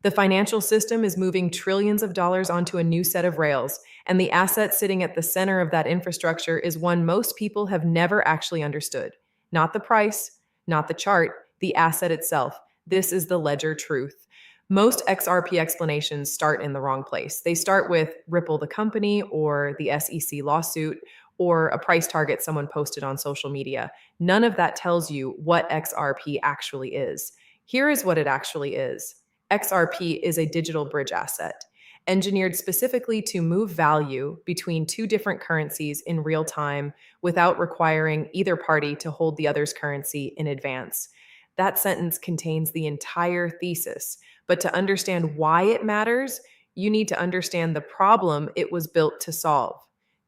The financial system is moving trillions of dollars onto a new set of rails, and the asset sitting at the center of that infrastructure is one most people have never actually understood. Not the price, not the chart, the asset itself. This is the ledger truth. Most XRP explanations start in the wrong place. They start with Ripple the company, or the SEC lawsuit, or a price target someone posted on social media. None of that tells you what XRP actually is. Here is what it actually is. XRP is a digital bridge asset, engineered specifically to move value between two different currencies in real time without requiring either party to hold the other's currency in advance. That sentence contains the entire thesis, but to understand why it matters, you need to understand the problem it was built to solve.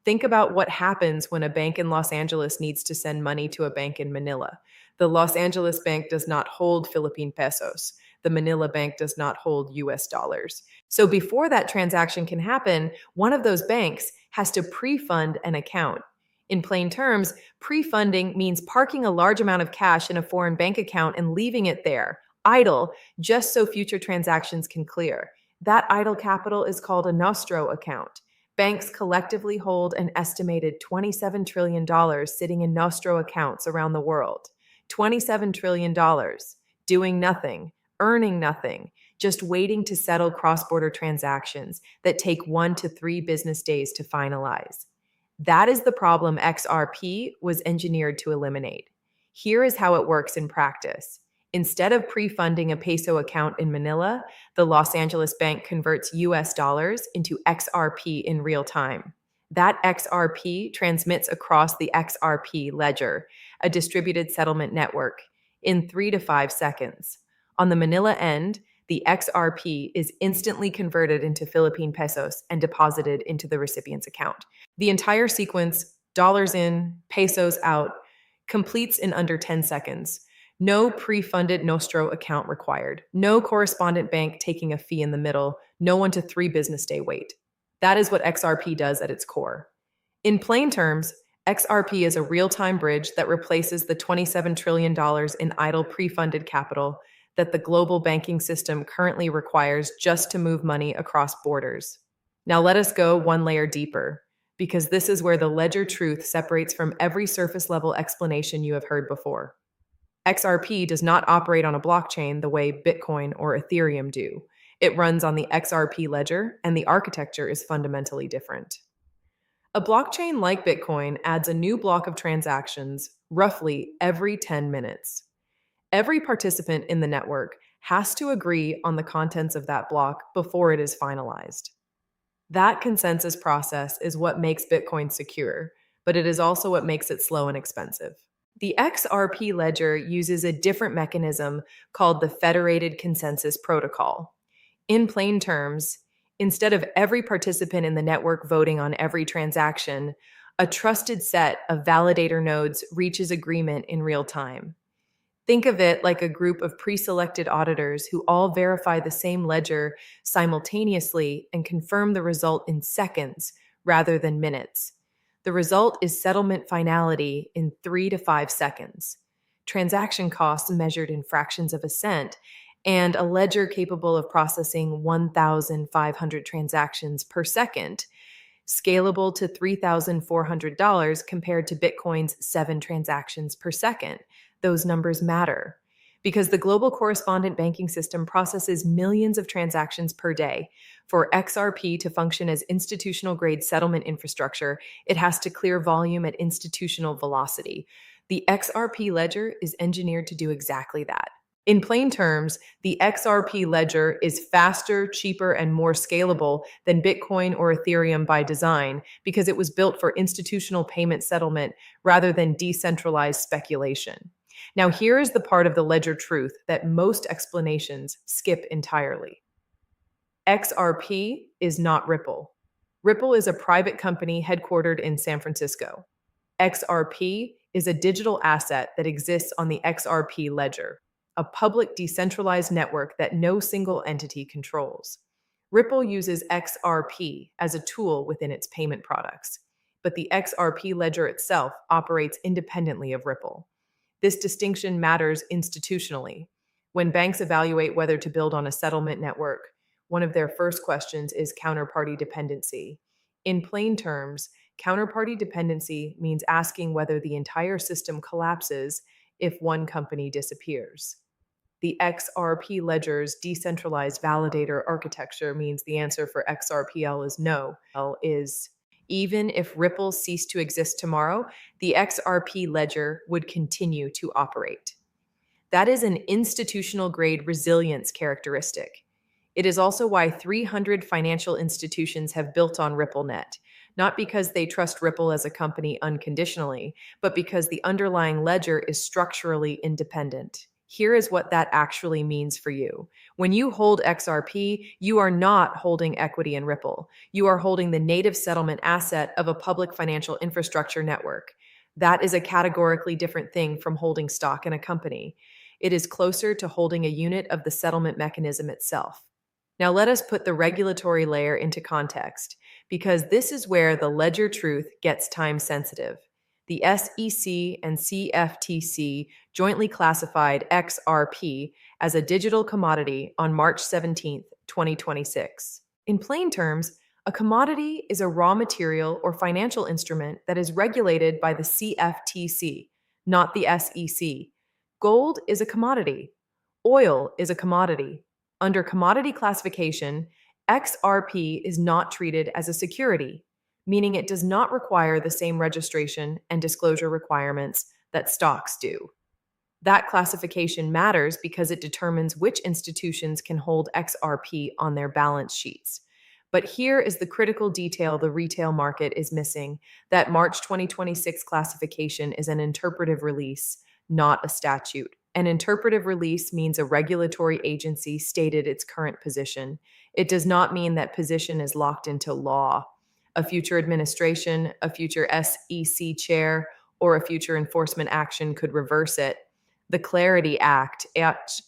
Think about what happens when a bank in Los Angeles needs to send money to a bank in Manila. The Los Angeles bank does not hold Philippine pesos. The Manila bank does not hold US dollars. So before that transaction can happen, one of those banks has to pre-fund an account. In plain terms, pre-funding means parking a large amount of cash in a foreign bank account and leaving it there, idle, just so future transactions can clear. That idle capital is called a Nostro account. Banks collectively hold an estimated $27 trillion sitting in Nostro accounts around the world. $27 trillion, doing nothing, earning nothing, just waiting to settle cross-border transactions that take 1 to 3 business days to finalize. That is the problem XRP was engineered to eliminate. Here is how it works in practice. Instead of pre-funding a peso account in Manila, the Los Angeles bank converts US dollars into XRP in real time. That XRP transmits across the XRP Ledger, a distributed settlement network, in 3 to 5 seconds. On the Manila end, the XRP is instantly converted into Philippine pesos and deposited into the recipient's account. The entire sequence, dollars in, pesos out, completes in under 10 seconds. No pre-funded Nostro account required. No correspondent bank taking a fee in the middle. No 1 to 3 business day wait. That is what XRP does at its core. In plain terms, XRP is a real-time bridge that replaces the $27 trillion in idle pre-funded capital that the global banking system currently requires just to move money across borders. Now let us go one layer deeper, because this is where the ledger truth separates from every surface-level explanation you have heard before. XRP does not operate on a blockchain the way Bitcoin or Ethereum do. It runs on the XRP ledger, and the architecture is fundamentally different. A blockchain like Bitcoin adds a new block of transactions roughly every 10 minutes. Every participant in the network has to agree on the contents of that block before it is finalized. That consensus process is what makes Bitcoin secure, but it is also what makes it slow and expensive. The XRP ledger uses a different mechanism called the Federated Consensus Protocol. In plain terms, instead of every participant in the network voting on every transaction, a trusted set of validator nodes reaches agreement in real time. Think of it like a group of pre-selected auditors who all verify the same ledger simultaneously and confirm the result in seconds rather than minutes. The result is settlement finality in 3 to 5 seconds, transaction costs measured in fractions of a cent, and a ledger capable of processing 1,500 transactions per second, scalable to $3,400 compared to Bitcoin's 7 transactions per second. Those numbers matter because the global correspondent banking system processes millions of transactions per day. For XRP to function as institutional-grade settlement infrastructure, it has to clear volume at institutional velocity. The XRP ledger is engineered to do exactly that. In plain terms, the XRP ledger is faster, cheaper, and more scalable than Bitcoin or Ethereum by design because it was built for institutional payment settlement rather than decentralized speculation. Now, here is the part of the ledger truth that most explanations skip entirely. XRP is not Ripple. Ripple is a private company headquartered in San Francisco. XRP is a digital asset that exists on the XRP ledger, a public decentralized network that no single entity controls. Ripple uses XRP as a tool within its payment products, but the XRP ledger itself operates independently of Ripple. This distinction matters institutionally. When banks evaluate whether to build on a settlement network, one of their first questions is counterparty dependency. In plain terms, counterparty dependency means asking whether the entire system collapses if one company disappears. The XRP Ledger's decentralized validator architecture means the answer for XRPL is no. L is even if Ripple ceased to exist tomorrow, the XRP Ledger would continue to operate. That is an institutional grade resilience characteristic. It is also why 300 financial institutions have built on RippleNet, not because they trust Ripple as a company unconditionally, but because the underlying ledger is structurally independent. Here is what that actually means for you. When you hold XRP, you are not holding equity in Ripple. You are holding the native settlement asset of a public financial infrastructure network. That is a categorically different thing from holding stock in a company. It is closer to holding a unit of the settlement mechanism itself. Now let us put the regulatory layer into context, because this is where the ledger truth gets time sensitive. The SEC and CFTC jointly classified XRP as a digital commodity on March 17, 2026. In plain terms, a commodity is a raw material or financial instrument that is regulated by the CFTC, not the SEC. Gold is a commodity. Oil is a commodity. Under commodity classification, XRP is not treated as a security, meaning it does not require the same registration and disclosure requirements that stocks do. That classification matters because it determines which institutions can hold XRP on their balance sheets. But here is the critical detail the retail market is missing: that March 2026 classification is an interpretive release, not a statute. An interpretive release means a regulatory agency stated its current position. It does not mean that position is locked into law. A future administration, a future SEC chair, or a future enforcement action could reverse it. The Clarity Act,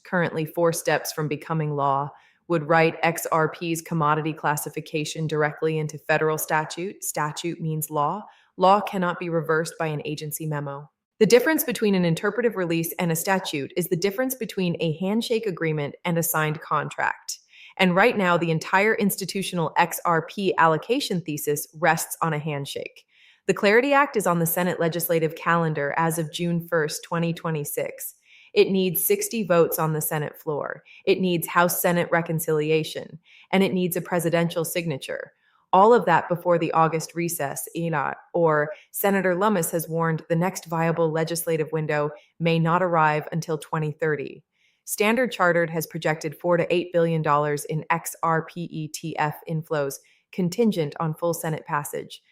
currently 4 steps from becoming law, would write XRP's commodity classification directly into federal statute. Statute means law. Law cannot be reversed by an agency memo. The difference between an interpretive release and a statute is the difference between a handshake agreement and a signed contract. And right now, the entire institutional XRP allocation thesis rests on a handshake. The Clarity Act is on the Senate legislative calendar as of June 1st, 2026. It needs 60 votes on the Senate floor. It needs House-Senate reconciliation, and it needs a presidential signature. All of that before the August recess, or Senator Lummis has warned the next viable legislative window may not arrive until 2030. Standard Chartered has projected $4 to $8 billion in XRP ETF inflows, contingent on full Senate passage.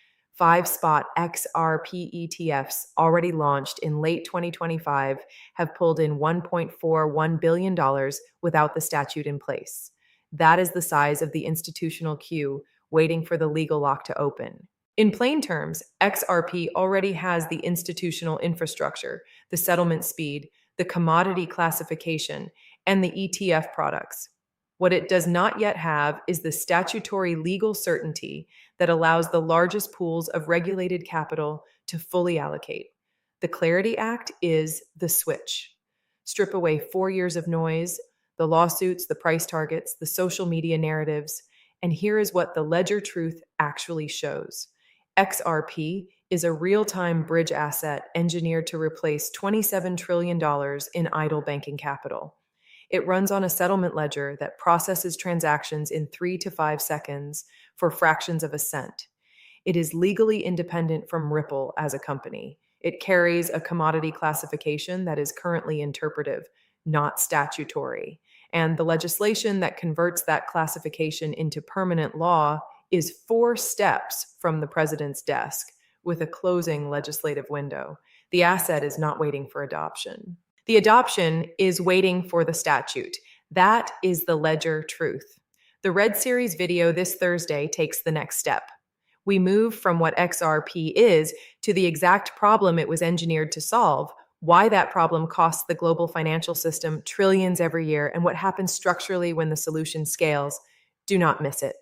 5-spot XRP ETFs already launched in late 2025 have pulled in $1.41 billion without the statute in place. That is the size of the institutional queue waiting for the legal lock to open. In plain terms, XRP already has the institutional infrastructure, the settlement speed, the commodity classification, and the ETF products. What it does not yet have is the statutory legal certainty that allows the largest pools of regulated capital to fully allocate. The Clarity Act is the switch. Strip away 4 years of noise, the lawsuits, the price targets, the social media narratives, and here is what the ledger truth actually shows. XRP is a real-time bridge asset engineered to replace $27 trillion in idle banking capital. It runs on a settlement ledger that processes transactions in 3 to 5 seconds for fractions of a cent. It is legally independent from Ripple as a company. It carries a commodity classification that is currently interpretive, not statutory. And the legislation that converts that classification into permanent law is 4 steps from the president's desk, with a closing legislative window. The asset is not waiting for adoption. The adoption is waiting for the statute. That is the ledger truth. The Red Series video this Thursday takes the next step. We move from what XRP is to the exact problem it was engineered to solve, why that problem costs the global financial system trillions every year, and what happens structurally when the solution scales. Do not miss it.